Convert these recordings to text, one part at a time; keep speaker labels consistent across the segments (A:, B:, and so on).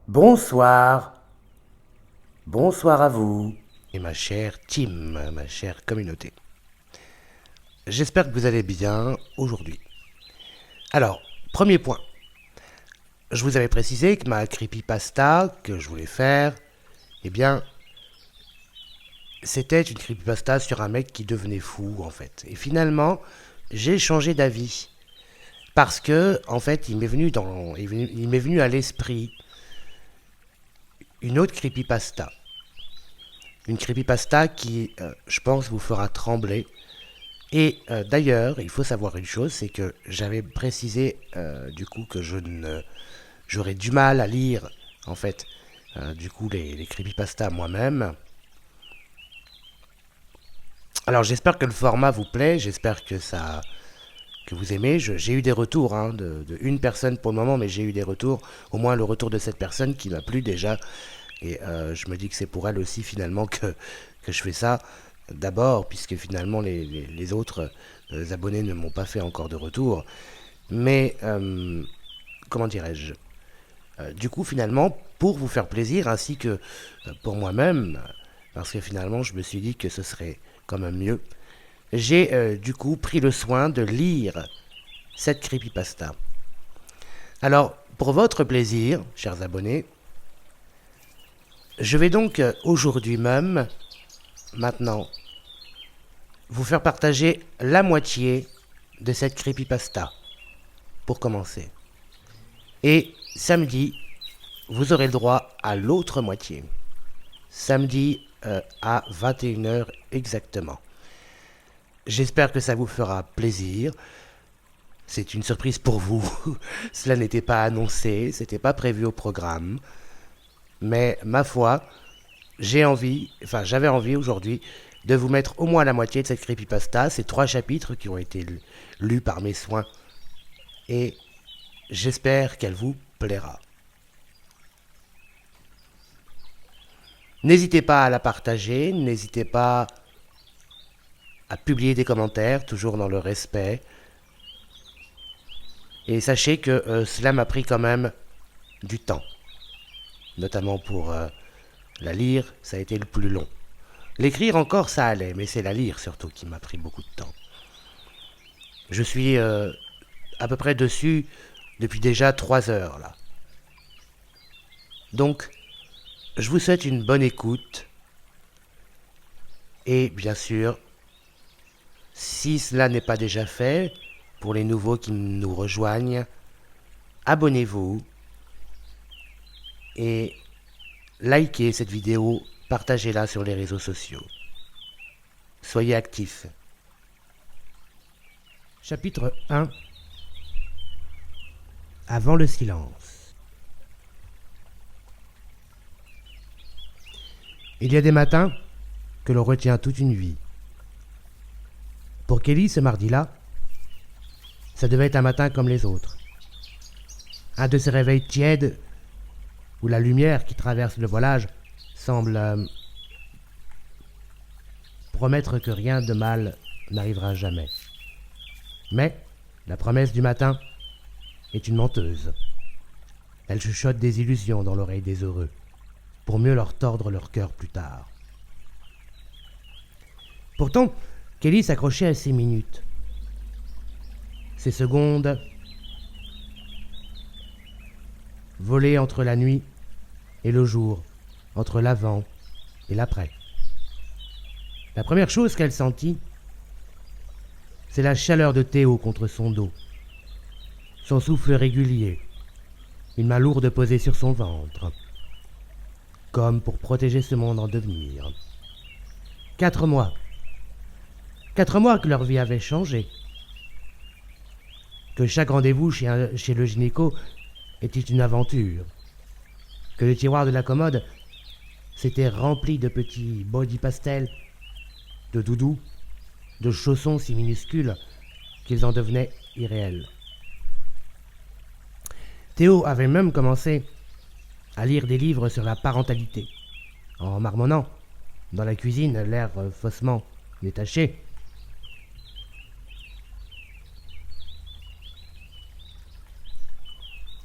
A: Bonsoir, bonsoir à vous et ma chère team, ma chère communauté. J'espère que vous allez bien aujourd'hui. Alors, premier point. Je vous avais précisé que ma creepypasta que je voulais faire, eh bien, c'était une creepypasta sur un mec qui devenait fou en fait. Et finalement, j'ai changé d'avis parce que en fait, il m'est venu à l'esprit une autre creepypasta. Une creepypasta qui, je pense, vous fera trembler. Et d'ailleurs, il faut savoir une chose, c'est que j'avais précisé du coup que j'aurais du mal à lire en fait du coup les creepypastas moi-même. Alors j'espère que le format vous plaît, j'espère que vous aimez. J'ai eu des retours de une personne pour le moment, mais j'ai eu des retours, au moins le retour de cette personne qui m'a plu déjà. Et je me dis que c'est pour elle aussi finalement que je fais ça d'abord, puisque finalement les autres abonnés ne m'ont pas fait encore de retour. Mais comment dirais-je, du coup finalement pour vous faire plaisir ainsi que pour moi-même, parce que finalement je me suis dit que ce serait quand même mieux, j'ai du coup pris le soin de lire cette creepypasta. Alors pour votre plaisir, chers abonnés, je vais donc aujourd'hui même, maintenant, vous faire partager la moitié de cette creepypasta, pour commencer. Et samedi, vous aurez le droit à l'autre moitié. Samedi à 21 h exactement. J'espère que ça vous fera plaisir. C'est une surprise pour vous. Cela n'était pas annoncé, c'était pas prévu au programme. Mais ma foi, j'avais envie aujourd'hui de vous mettre au moins la moitié de cette creepypasta, ces 3 chapitres qui ont été lus par mes soins. Et j'espère qu'elle vous plaira. N'hésitez pas à la partager, n'hésitez pas à publier des commentaires, toujours dans le respect. Et sachez que cela m'a pris quand même du temps, notamment pour la lire, ça a été le plus long. L'écrire encore, ça allait, mais c'est la lire surtout qui m'a pris beaucoup de temps. Je suis à peu près dessus depuis déjà 3 heures là. Donc, je vous souhaite une bonne écoute. Et bien sûr, si cela n'est pas déjà fait, pour les nouveaux qui nous rejoignent, abonnez-vous et likez cette vidéo, partagez-la sur les réseaux sociaux. Soyez actifs. Chapitre 1. Avant le silence. Il y a des matins que l'on retient toute une vie. Pour Kelly, ce mardi-là, ça devait être un matin comme les autres. Un de ces réveils tièdes où la lumière qui traverse le voilage semble promettre que rien de mal n'arrivera jamais. Mais la promesse du matin est une menteuse. Elle chuchote des illusions dans l'oreille des heureux, pour mieux leur tordre leur cœur plus tard. Pourtant, Kelly s'accrochait à ces minutes, ces secondes volées entre la nuit et le jour, entre l'avant et l'après. La première chose qu'elle sentit, c'est la chaleur de Théo contre son dos, son souffle régulier, une main lourde posée sur son ventre, comme pour protéger ce monde en devenir. 4 mois. 4 mois que leur vie avait changé. Que chaque rendez-vous chez le gynéco était une aventure. Que le tiroir de la commode s'était rempli de petits body pastels, de doudous, de chaussons si minuscules qu'ils en devenaient irréels. Théo avait même commencé à lire des livres sur la parentalité, en marmonnant, dans la cuisine, l'air faussement détaché.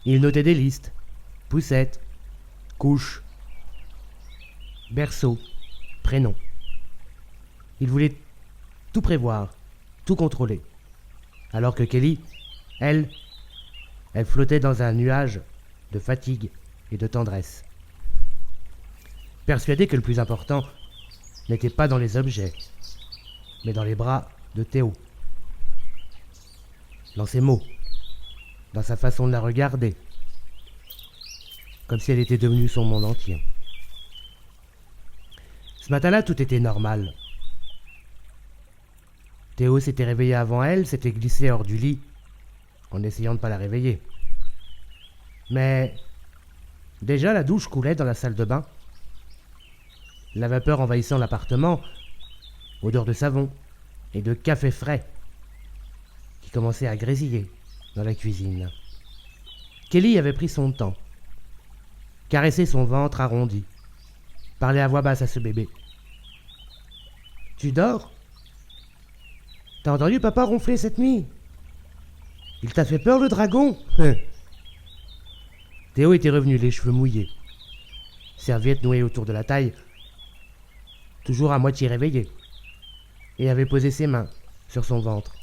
A: Il notait des listes, poussettes,
B: couche, berceau, prénom. Il voulait tout prévoir, tout contrôler. Alors que Kelly, elle flottait dans un nuage de fatigue et de tendresse. Persuadée que le plus important n'était pas dans les objets, mais dans les bras de Théo. Dans ses mots, dans sa façon de la regarder, comme si elle était devenue son monde entier. Ce matin-là, tout était normal. Théo s'était réveillé avant elle, s'était glissé hors du lit, en essayant de ne pas la réveiller. Mais déjà, la douche coulait dans la salle de bain. La vapeur envahissant l'appartement, odeur de savon et de café frais qui commençait à grésiller dans la cuisine. Kelly avait pris son temps, caressé son ventre arrondi, parlait à voix basse à ce bébé. « Tu dors ? T'as entendu papa ronfler cette nuit ? Il t'a fait peur le dragon ?» Théo était revenu, les cheveux mouillés, serviette nouée autour de la taille, toujours à moitié réveillé, et avait posé ses mains sur son ventre.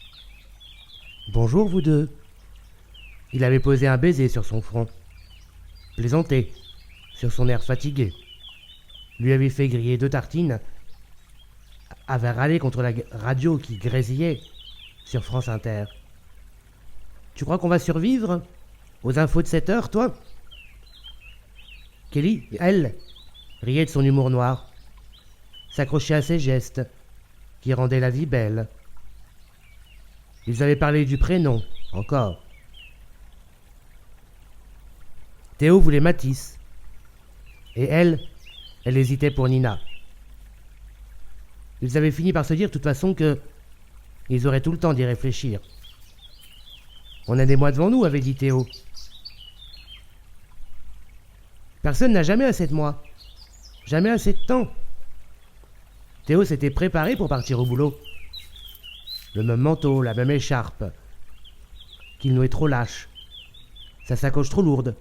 B: « Bonjour, vous deux. » Il avait posé un baiser sur son front, plaisanté sur son air fatigué, lui avait fait griller 2 tartines, avait râlé contre la radio qui grésillait sur France Inter. « Tu crois qu'on va survivre aux infos de 7 heures, toi ?» Kelly, elle, riait de son humour noir, s'accrochait à ses gestes qui rendaient la vie belle. Ils avaient parlé du prénom, encore. Théo voulait Mathis, et elle hésitait pour Nina. Ils avaient fini par se dire de toute façon que ils auraient tout le temps d'y réfléchir. « On a des mois devant nous, » avait dit Théo. Personne n'a jamais assez de mois, jamais assez de temps. Théo s'était préparé pour partir au boulot. Le même manteau, la même écharpe, qu'il nouait trop lâche, sa sacoche trop lourde,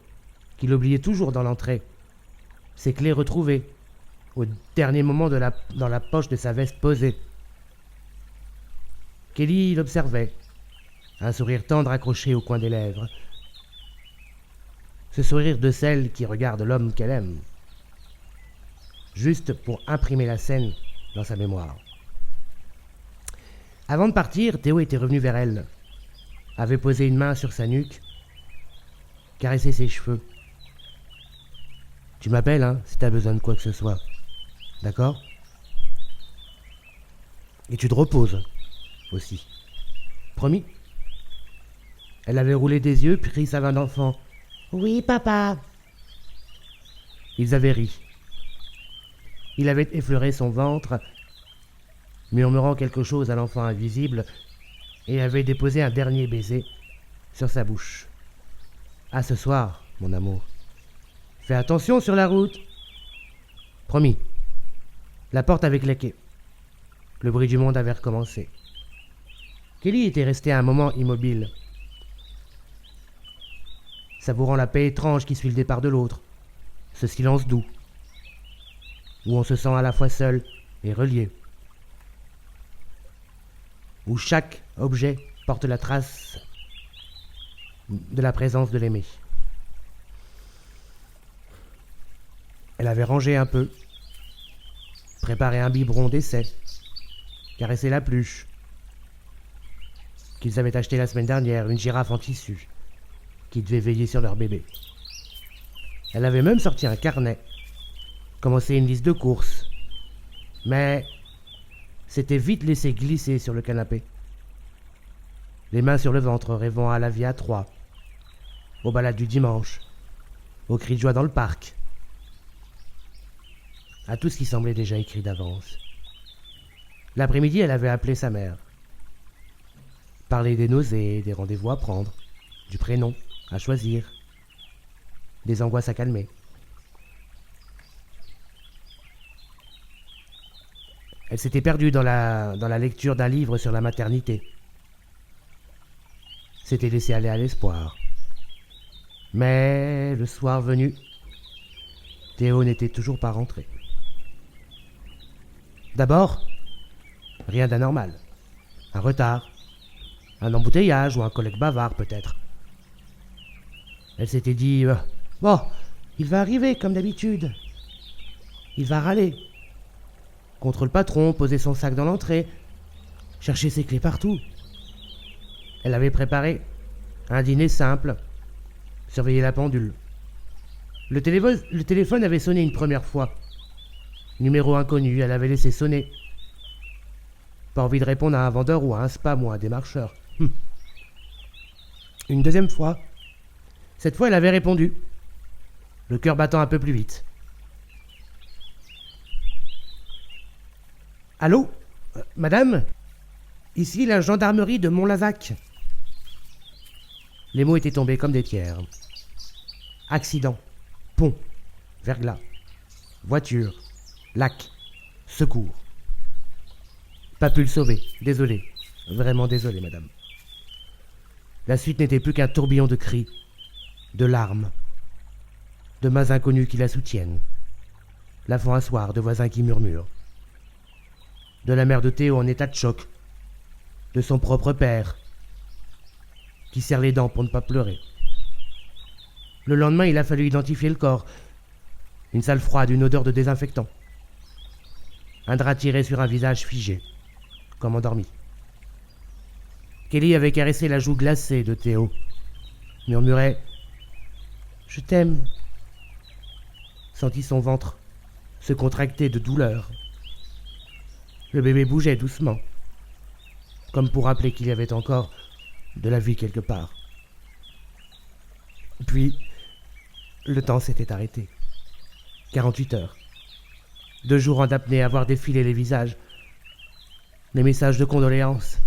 B: qu'il oubliait toujours dans l'entrée, ses clés retrouvées, au dernier moment dans la poche de sa veste posée. Kelly l'observait, un sourire tendre accroché au coin des lèvres. Ce sourire de celle qui regarde l'homme qu'elle aime, juste pour imprimer la scène dans sa mémoire. Avant de partir, Théo était revenu vers elle, avait posé une main sur sa nuque, caressé ses cheveux. « Tu m'appelles, hein, si t'as besoin de quoi que ce soit. D'accord ? Et tu te reposes, aussi. Promis ?» Elle avait roulé des yeux, puis sa main d'enfant. « Oui, papa. » Ils avaient ri. Il avait effleuré son ventre, murmurant quelque chose à l'enfant invisible, et avait déposé un dernier baiser sur sa bouche. « À ce soir, mon amour. Fais attention sur la route. » Promis. La porte avait claqué. Le bruit du monde avait recommencé. Kelly était restée un moment immobile, savourant la paix étrange qui suit le départ de l'autre, ce silence doux, où on se sent à la fois seul et relié, où chaque objet porte la trace de la présence de l'aimé. Elle avait rangé un peu, préparé un biberon d'essai, caressé la pluche qu'ils avaient acheté la semaine dernière, une girafe en tissu qui devait veiller sur leur bébé. Elle avait même sorti un carnet, commencé une liste de courses, mais s'était vite laissé glisser sur le canapé, les mains sur le ventre, rêvant à la vie à 3, aux balades du dimanche, aux cris de joie dans le parc, à tout ce qui semblait déjà écrit d'avance. L'après-midi, elle avait appelé sa mère, parlé des nausées, des rendez-vous à prendre, du prénom à choisir, des angoisses à calmer. Elle s'était perdue dans la lecture d'un livre sur la maternité. S'était laissée aller à l'espoir. Mais le soir venu, Théo n'était toujours pas rentré. D'abord, rien d'anormal. Un retard, un embouteillage ou un collègue bavard peut-être. Elle s'était dit « Bon, il va arriver comme d'habitude. Il va râler. » Contre le patron, poser son sac dans l'entrée, chercher ses clés partout. Elle avait préparé un dîner simple, surveiller la pendule. Le téléphone avait sonné une première fois. Numéro inconnu, elle avait laissé sonner. Pas envie de répondre à un vendeur ou à un spam ou à un démarcheur. Une deuxième fois. Cette fois, elle avait répondu. Le cœur battant un peu plus vite. Allô madame? Ici la gendarmerie de Mont-Lazac. Les mots étaient tombés comme des pierres. Accident, pont, verglas, voiture, lac, secours. Pas pu le sauver, désolé, vraiment désolé madame. La suite n'était plus qu'un tourbillon de cris, de larmes, de mains inconnues qui la soutiennent, la font asseoir, de voisins qui murmurent, de la mère de Théo en état de choc, de son propre père, qui serre les dents pour ne pas pleurer. Le lendemain, il a fallu identifier le corps. Une salle froide, une odeur de désinfectant. Un drap tiré sur un visage figé, comme endormi. Kelly avait caressé la joue glacée de Théo, murmurait « Je t'aime », sentit son ventre se contracter de douleur. Le bébé bougeait doucement, comme pour rappeler qu'il y avait encore de la vie quelque part. Puis, le temps s'était arrêté. 48 heures. 2 jours en apnée à voir défiler les visages, les messages de condoléances,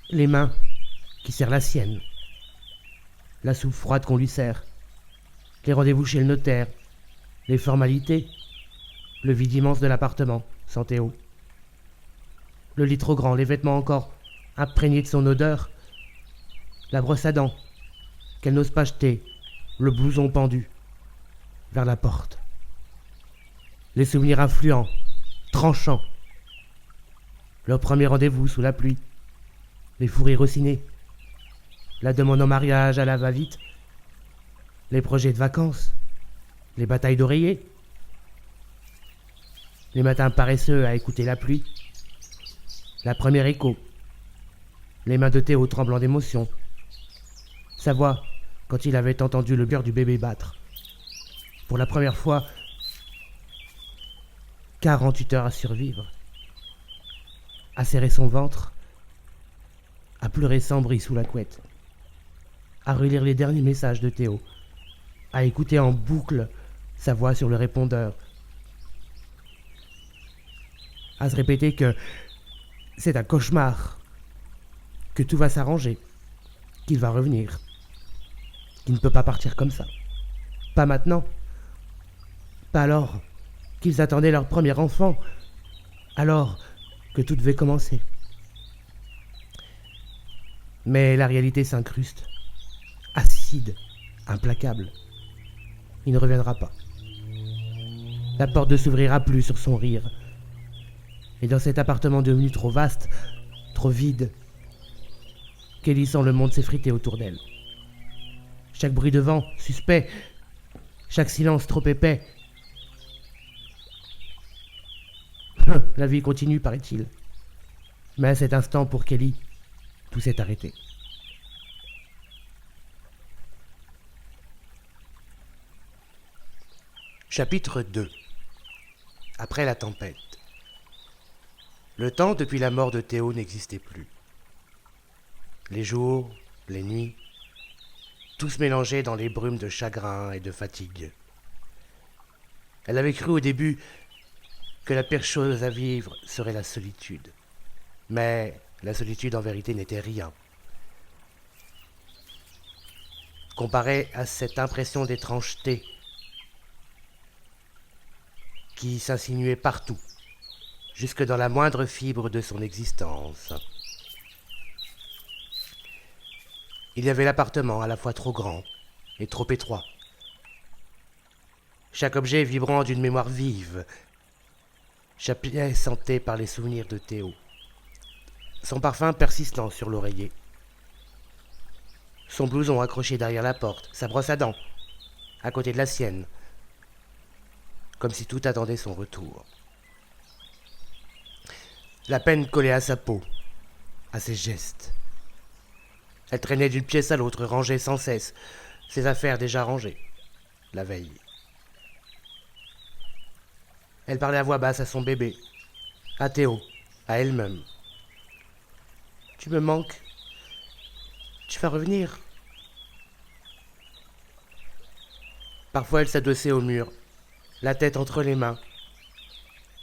B: les mains qui serrent la sienne, la soupe froide qu'on lui sert, les rendez-vous chez le notaire, les formalités, le vide immense de l'appartement, sans Théo. Le lit trop grand, les vêtements encore imprégnés de son odeur, la brosse à dents qu'elle n'ose pas jeter, le blouson pendu vers la porte. Les souvenirs influents, tranchants. Leur premier rendez-vous sous la pluie, les fous rires au ciné, la demande en mariage à la va-vite, les projets de vacances, les batailles d'oreiller, les matins paresseux à écouter la pluie, la première écho, les mains de Théo tremblant d'émotion, sa voix quand il avait entendu le cœur du bébé battre. Pour la première fois, 48 heures à survivre, à serrer son ventre, à pleurer sans bruit sous la couette, à relire les derniers messages de Théo, à écouter en boucle sa voix sur le répondeur, à se répéter que c'est un cauchemar, que tout va s'arranger, qu'il va revenir, qu'il ne peut pas partir comme ça. Pas maintenant. Pas alors qu'ils attendaient leur premier enfant, alors que tout devait commencer. Mais la réalité s'incruste, acide, implacable. Il ne reviendra pas. La porte ne s'ouvrira plus sur son rire. Et dans cet appartement devenu trop vaste, trop vide, Kelly sent le monde s'effriter autour d'elle. Chaque bruit de vent, suspect, chaque silence trop épais. La vie continue, paraît-il. Mais à cet instant, pour Kelly, tout s'est arrêté.
A: Chapitre 2. Après la tempête. Le temps depuis la mort de Théo n'existait plus. Les jours, les nuits, tout se mélangeait dans les brumes de chagrin et de fatigue. Elle avait cru au début que la pire chose à vivre serait la solitude. Mais la solitude en vérité n'était rien. Comparée à cette impression d'étrangeté qui s'insinuait partout, jusque dans la moindre fibre de son existence. Il y avait l'appartement à la fois trop grand et trop étroit. chaque objet vibrant d'une mémoire vive, chaque pièce hantée par les souvenirs de Théo. Son parfum persistant sur l'oreiller. Son blouson accroché derrière la porte, sa brosse à dents, à côté de la sienne, comme si tout attendait son retour. La peine collée à sa peau, à ses gestes. Elle traînait d'une pièce à l'autre, rangeait sans cesse, ses affaires déjà rangées, la veille. Elle parlait à voix basse à son bébé, à Théo, à elle-même. Tu me manques. Tu vas revenir. Parfois elle s'adossait au mur, la tête entre les mains,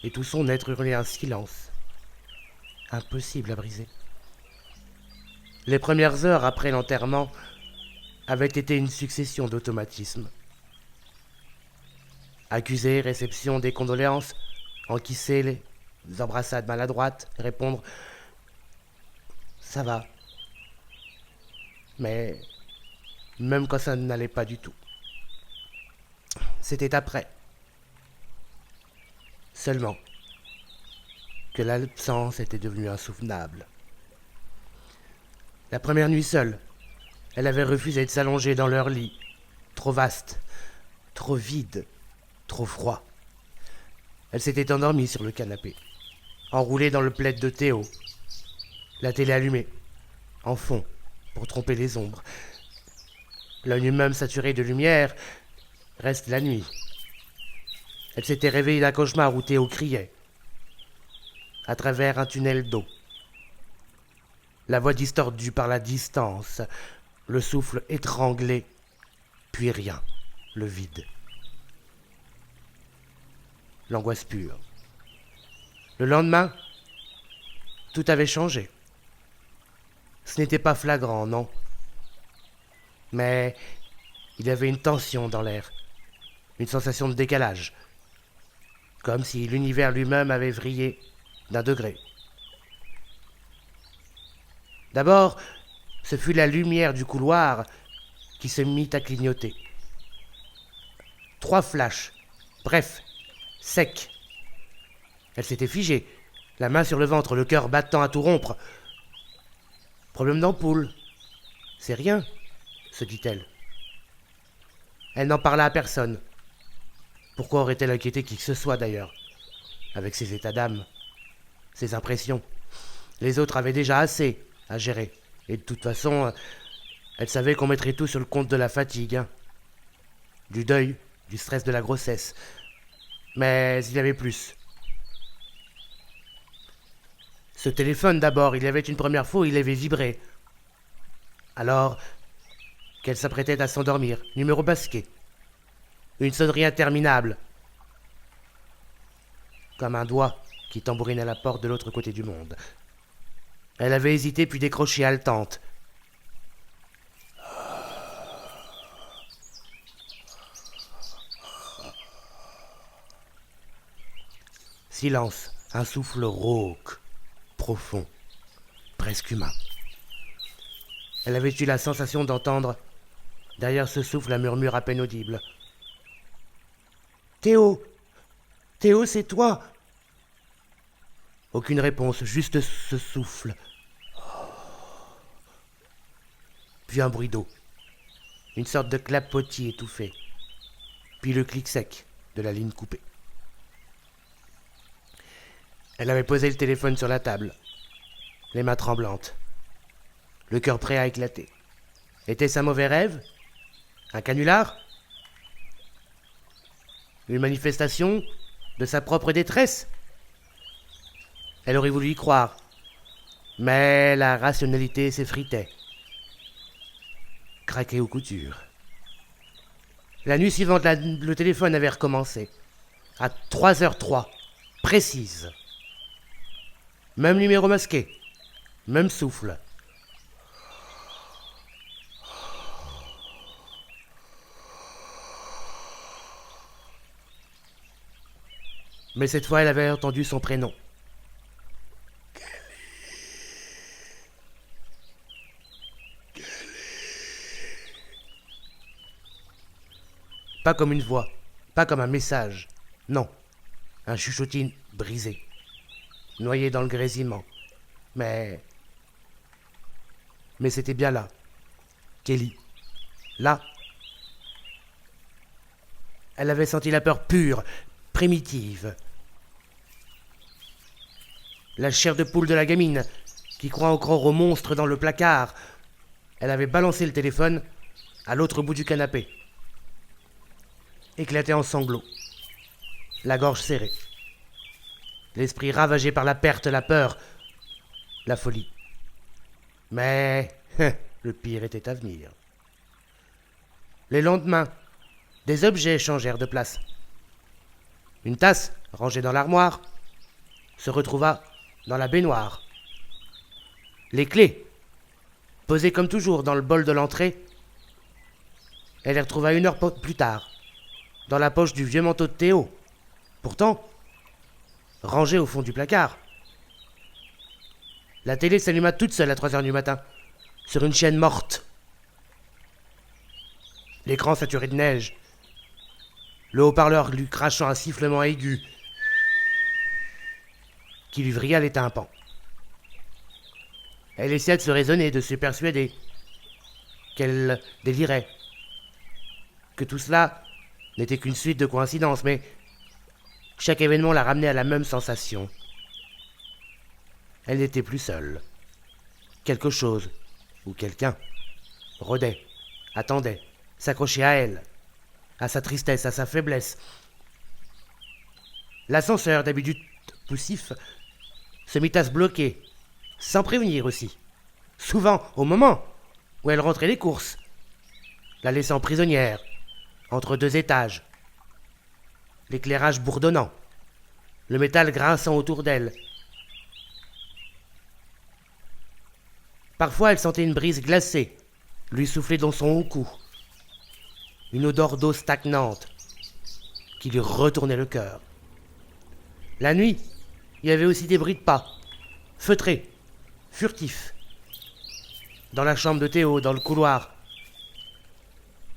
A: et tout son être hurlait un silence, impossible à briser. Les premières heures après l'enterrement avaient été une succession d'automatismes. Accuser, réception des condoléances, encaisser les embrassades maladroites, répondre « ça va ». Mais même quand ça n'allait pas du tout. C'était après, seulement, que l'absence était devenue insoutenable. La première nuit seule, elle avait refusé de s'allonger dans leur lit, trop vaste, trop vide, trop froid. Elle s'était endormie sur le canapé, enroulée dans le plaid de Théo, la télé allumée, en fond, pour tromper les ombres. L'œil même saturé de lumière reste la nuit. Elle s'était réveillée d'un cauchemar où Théo criait, à travers un tunnel d'eau. La voix distordue par la distance, le souffle étranglé, puis rien, le vide. L'angoisse pure. Le lendemain, tout avait changé. Ce n'était pas flagrant, non. Mais il y avait une tension dans l'air, une sensation de décalage, comme si l'univers lui-même avait vrillé d'un degré. D'abord, ce fut la lumière du couloir qui se mit à clignoter. 3 flashs, bref, secs. Elle s'était figée, la main sur le ventre, le cœur battant à tout rompre. Problème d'ampoule. C'est rien, se dit-elle. Elle n'en parla à personne. Pourquoi aurait-elle inquiété qui que ce soit d'ailleurs, avec ses états d'âme, ses impressions? Les autres avaient déjà assez à gérer. Et de toute façon, elle savait qu'on mettrait tout sur le compte de la fatigue, hein. Du deuil, du stress de la grossesse. Mais il y avait plus. Ce téléphone d'abord, il y avait une première fois, il avait vibré. Alors qu'elle s'apprêtait à s'endormir, numéro basqué. Une sonnerie interminable. Comme un doigt qui tambourine à la porte de l'autre côté du monde. Elle avait hésité puis décroché haletante. Silence, un souffle rauque, profond, presque humain. Elle avait eu la sensation d'entendre, derrière ce souffle, un murmure à peine audible. « Théo! Théo, c'est toi !» Aucune réponse, juste ce souffle. Puis un bruit d'eau, une sorte de clapotis étouffé, puis le clic sec de la ligne coupée. Elle avait posé le téléphone sur la table, les mains tremblantes, le cœur prêt à éclater. Était-ce un mauvais rêve? Un canular? Une manifestation de sa propre détresse? Elle aurait voulu y croire, mais la rationalité s'effritait, craquait aux coutures. La nuit suivante, le téléphone avait recommencé, à 3h03, précise. Même numéro masqué, même souffle. Mais cette fois, elle avait entendu son prénom. Pas comme une voix, Pas comme un message, non. Un chuchotis brisé, noyé dans le grésillement. Mais c'était bien là. Kelly. Là. Elle avait senti la peur pure, primitive. La chair de poule de la gamine, qui croit encore au monstre dans le placard. Elle avait balancé le téléphone à l'autre bout du canapé. Éclaté en sanglots. La gorge serrée. L'esprit ravagé par la perte, la peur, la folie. Mais le pire était à venir. Les lendemains, des objets changèrent de place. Une tasse, rangée dans l'armoire, se retrouva dans la baignoire. Les clés, posées comme toujours dans le bol de l'entrée, elle les retrouva 1 heure plus tard, dans la poche du vieux manteau de Théo. Pourtant, rangé au fond du placard. La télé s'alluma toute seule à 3 heures du matin, sur une chaîne morte. L'écran saturé de neige. Le haut-parleur lui crachant un sifflement aigu qui lui vrilla les tympans. Elle essaya de se raisonner, de se persuader qu'elle délirait, que tout cela n'était qu'une suite de coïncidences, mais chaque événement la ramenait à la même sensation. Elle n'était plus seule. Quelque chose, ou quelqu'un, rôdait, attendait, s'accrochait à elle, à sa tristesse, à sa faiblesse. L'ascenseur, d'habitude poussif, se mit à se bloquer, sans prévenir aussi. Souvent au moment où elle rentrait des courses, la laissant prisonnière, entre 2 étages. L'éclairage bourdonnant, le métal grinçant autour d'elle. Parfois, elle sentait une brise glacée lui souffler dans son haut cou. Une odeur d'eau stagnante qui lui retournait le cœur. La nuit, il y avait aussi des bruits de pas, feutrés, furtifs. Dans la chambre de Théo, dans le couloir,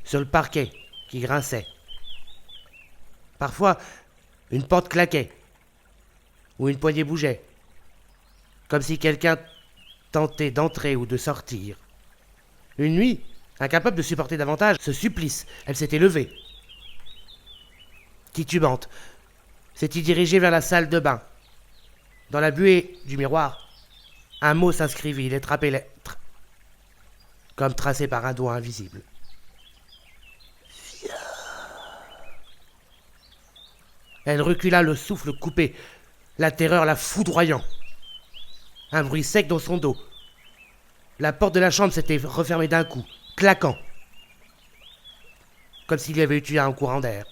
A: sur le parquet qui grinçait. Parfois, une porte claquait, ou une poignée bougeait, comme si quelqu'un tentait d'entrer ou de sortir. Une nuit, incapable de supporter davantage ce supplice, elle s'était levée. Titubante, s'était dirigée vers la salle de bain. Dans la buée du miroir, un mot s'inscrivit, lettre après lettre, comme tracé par un doigt invisible. Viens. Elle recula, le souffle coupé, la terreur la foudroyant. Un bruit sec dans son dos. La porte de la chambre s'était refermée d'un coup, claquant, comme s'il y avait eu un courant d'air.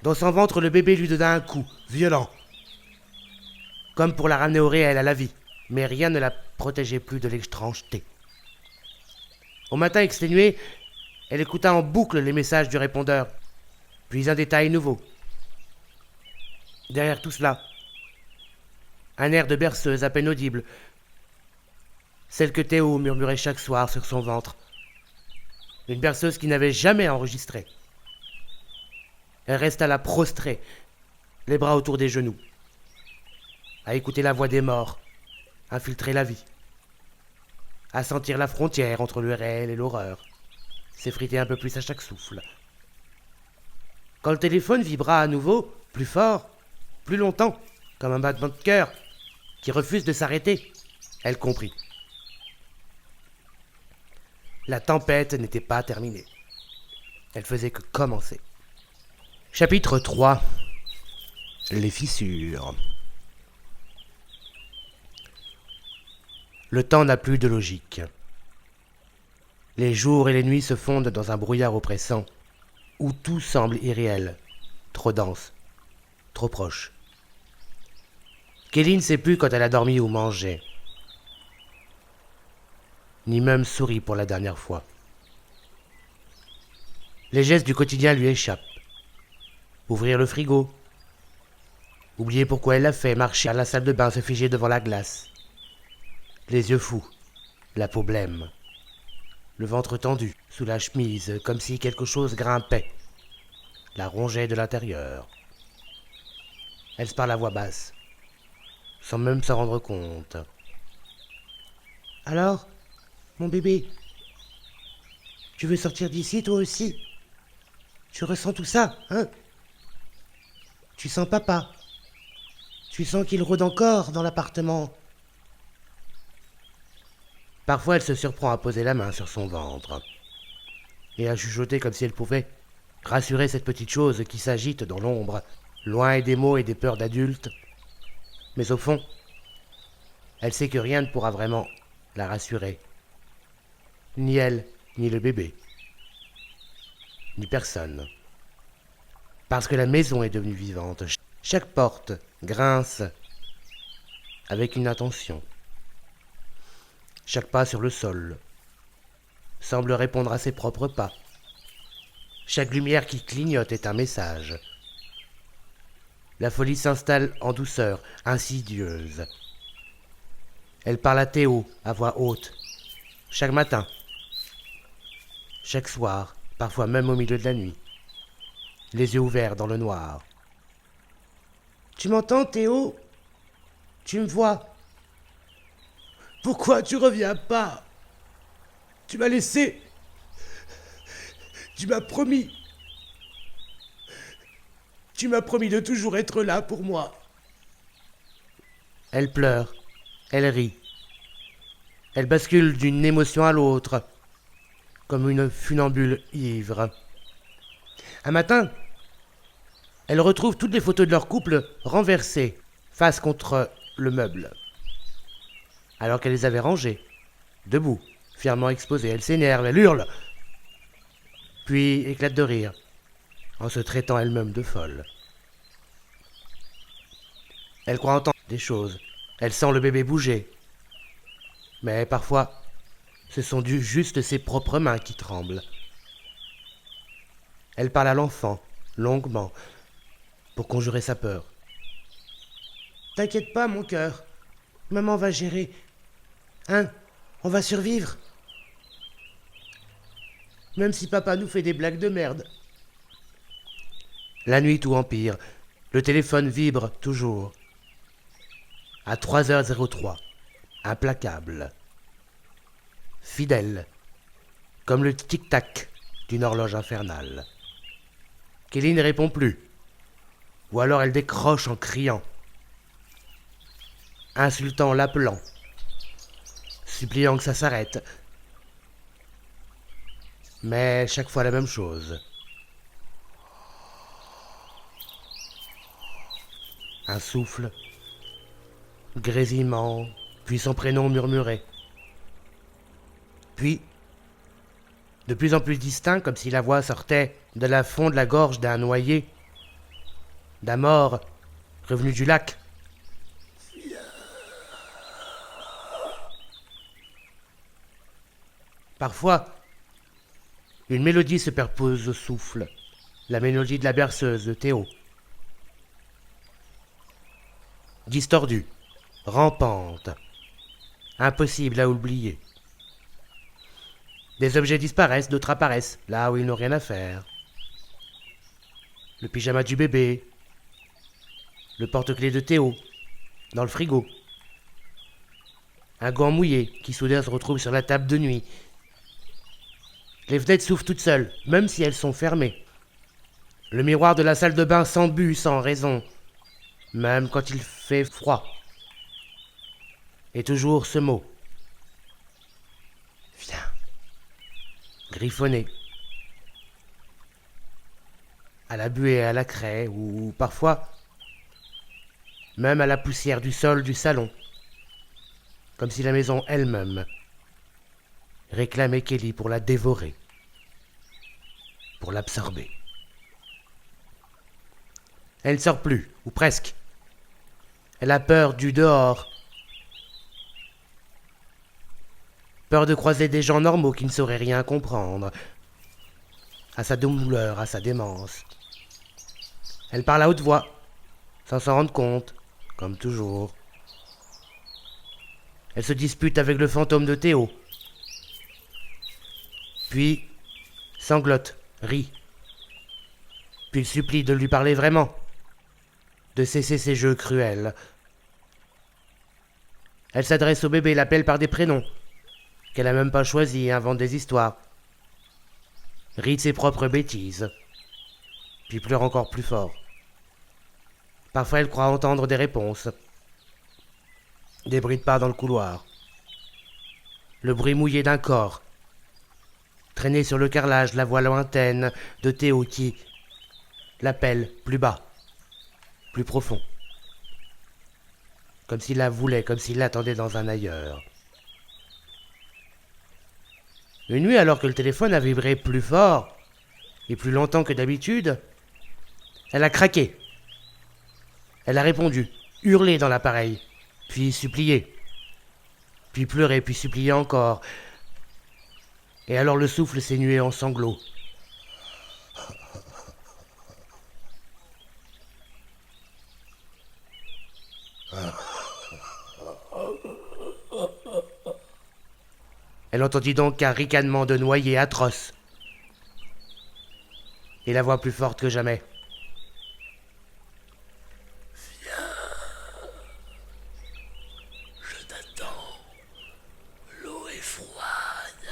A: Dans son ventre, le bébé lui donna un coup, violent, comme pour la ramener au réel, à la vie, mais rien ne la protégeait plus de l'étrangeté. Au matin exténué, elle écouta en boucle les messages du répondeur, puis un détail nouveau. Derrière tout cela, un air de berceuse à peine audible, celle que Théo murmurait chaque soir sur son ventre. Une berceuse qui n'avait jamais enregistré. Elle resta là prostrée, les bras autour des genoux, à écouter la voix des morts, infiltrer la vie, à sentir la frontière entre le réel et l'horreur, s'effriter un peu plus à chaque souffle. Quand le téléphone vibra à nouveau, plus fort, plus longtemps, comme un battement de cœur qui refuse de s'arrêter, elle comprit. La tempête n'était pas terminée. Elle faisait que commencer. Chapitre 3. Les fissures. Le temps n'a plus de logique. Les jours et les nuits se fondent dans un brouillard oppressant, où tout semble irréel, trop dense, trop proche. Kelly ne sait plus quand elle a dormi ou mangé, ni même souri pour la dernière fois. Les gestes du quotidien lui échappent. Ouvrir le frigo, oublier pourquoi elle l'a fait, marcher à la salle de bain, se figer devant la glace. Les yeux fous, la peau blême, le ventre tendu sous la chemise, comme si quelque chose grimpait. la rongeait de l'intérieur. Elle se parle à voix basse, sans même s'en rendre compte.
B: Alors, mon bébé, tu veux sortir d'ici toi aussi? Tu ressens tout ça, hein? Tu sens papa? Tu sens qu'il rôde encore dans l'appartement?
A: Parfois, elle se surprend à poser la main sur son ventre et à chuchoter comme si elle pouvait rassurer cette petite chose qui s'agite dans l'ombre, loin des mots et des peurs d'adultes. Mais au fond, elle sait que rien ne pourra vraiment la rassurer. Ni elle, ni le bébé, ni personne. Parce que la maison est devenue vivante. Chaque porte grince avec une intention. Chaque pas sur le sol semble répondre à ses propres pas. Chaque lumière qui clignote est un message. La folie s'installe en douceur, insidieuse. Elle parle à Théo à voix haute, chaque matin, chaque soir, parfois même au milieu de la nuit, les yeux ouverts dans le noir.
B: Tu m'entends, Théo? Tu me vois? Pourquoi tu reviens pas? Tu m'as laissé. Tu m'as promis. Tu m'as promis de toujours être là pour moi.
A: Elle pleure, elle rit. Elle bascule d'une émotion à l'autre, comme une funambule ivre. Un matin, elle retrouve toutes les photos de leur couple renversées, face contre le meuble. Alors qu'elle les avait rangées, debout, fièrement exposées, elle s'énerve, elle hurle, puis éclate de rire, en se traitant elle-même de folle. Elle croit entendre des choses, elle sent le bébé bouger, mais parfois, ce sont juste ses propres mains qui tremblent. Elle parle à l'enfant, longuement, pour conjurer sa peur.
B: T'inquiète pas, mon cœur. Maman va gérer. Hein? On va survivre. Même si papa nous fait des blagues de merde.
A: La nuit, tout empire. Le téléphone vibre toujours. À 3h03, implacable. Fidèle, comme le tic-tac d'une horloge infernale. Kelly ne répond plus. Ou alors elle décroche en criant, insultant, l'appelant, suppliant que ça s'arrête. Mais chaque fois la même chose. Un souffle, grésillement, puis son prénom murmuré. Puis, de plus en plus distinct, comme si la voix sortait de la fond de la gorge d'un noyé, d'un mort revenu du lac. Parfois, une mélodie se perpose au souffle, la mélodie de la berceuse de Théo. Distordue, rampante, impossible à oublier. Des objets disparaissent, d'autres apparaissent, là où ils n'ont rien à faire. Le pyjama du bébé, le porte-clés de Théo, dans le frigo. Un gant mouillé qui soudain se retrouve sur la table de nuit. Les fenêtres s'ouvrent toutes seules, même si elles sont fermées. Le miroir de la salle de bain s'embue sans raison, même quand il fait froid. Et toujours ce mot. Viens. Griffonné. À la buée et à la craie, ou parfois même à la poussière du sol du salon. Comme si la maison elle-même réclamait Kelly pour la dévorer, pour l'absorber. Elle ne sort plus, ou presque. Elle a peur du dehors. Peur de croiser des gens normaux qui ne sauraient rien comprendre. À sa douleur, à sa démence. Elle parle à haute voix, sans s'en rendre compte, comme toujours. Elle se dispute avec le fantôme de Théo. Puis, sanglote, rit. puis il supplie de lui parler vraiment, de cesser ses jeux cruels. Elle s'adresse au bébé, l'appelle par des prénoms qu'elle n'a même pas choisis et invente des histoires. Rit de ses propres bêtises, puis pleure encore plus fort. Parfois elle croit entendre des réponses, des bruits de pas dans le couloir, le bruit mouillé d'un corps, traîné sur le carrelage, la voix lointaine de Théo qui l'appelle plus bas, plus profond, comme s'il la voulait, comme s'il l'attendait dans un ailleurs. Une nuit, alors que le téléphone a vibré plus fort et plus longtemps que d'habitude, elle a craqué. Elle a répondu, hurlé dans l'appareil, puis supplié, puis pleuré, puis supplié encore. Et alors le souffle s'est nué en sanglots. Elle entendit donc un ricanement de noyé atroce. Et la voix plus forte que jamais.
C: Je t'attends. L'eau est froide.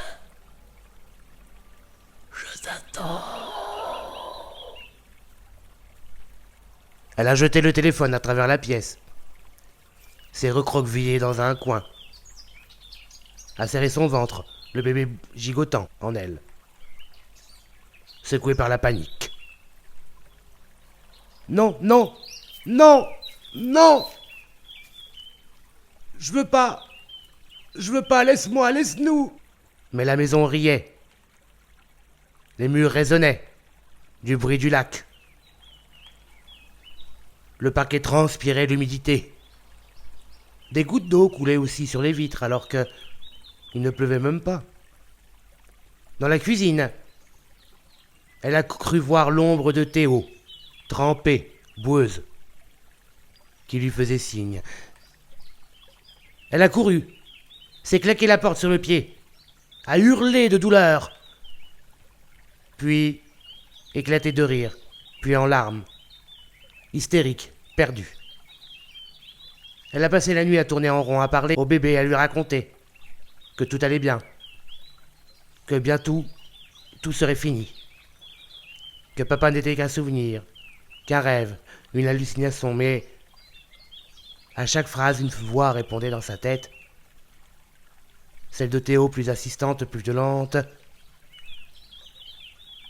C: Je t'attends.
A: Elle a jeté le téléphone à travers la pièce. S'est recroquevillée dans un coin. A serré son ventre, le bébé gigotant en elle. Secoué par la panique. Non, non, non, non! Je veux pas, laisse-moi, laisse-nous! Mais la maison riait. Les murs résonnaient, du bruit du lac. Le parquet transpirait l'humidité. Des gouttes d'eau coulaient aussi sur les vitres alors que il ne pleuvait même pas. Dans la cuisine, elle a cru voir l'ombre de Théo, trempée, boueuse, qui lui faisait signe. Elle a couru, s'est claqué la porte sur le pied, a hurlé de douleur, puis éclaté de rire, puis en larmes, hystérique, perdue. Elle a passé la nuit à tourner en rond, à parler au bébé, à lui raconter que tout allait bien, que bientôt tout serait fini, que papa n'était qu'un souvenir, qu'un rêve, une hallucination, mais à chaque phrase une voix répondait dans sa tête, celle de Théo plus insistante, plus violente.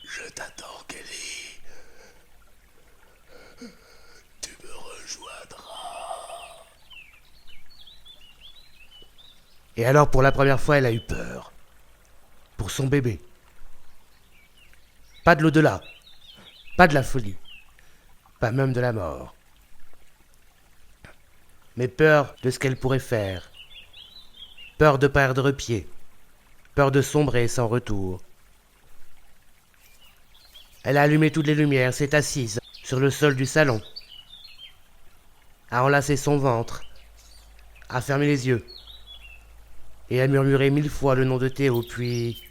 C: Je t'attends, Kelly. Tu me rejoindras.
A: Et alors pour la première fois elle a eu peur, pour son bébé. Pas de l'au-delà, pas de la folie, pas même de la mort. Mais peur de ce qu'elle pourrait faire, peur de perdre pied, peur de sombrer sans retour. Elle a allumé toutes les lumières, s'est assise sur le sol du salon, a enlacé son ventre, a fermé les yeux, et a murmuré 1000 fois le nom de Théo, puis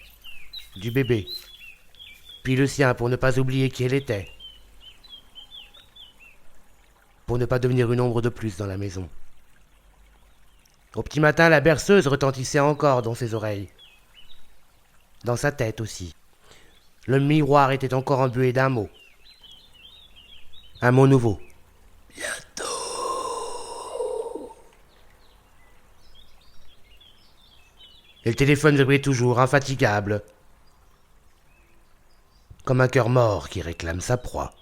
A: du bébé, puis le sien pour ne pas oublier qui elle était, pour ne pas devenir une ombre de plus dans la maison. Au petit matin, la berceuse retentissait encore dans ses oreilles, dans sa tête aussi. Le miroir était encore embué d'un mot. Un mot nouveau.
C: Bientôt.
A: Et le téléphone vibrait toujours, infatigable, comme un cœur mort qui réclame sa proie.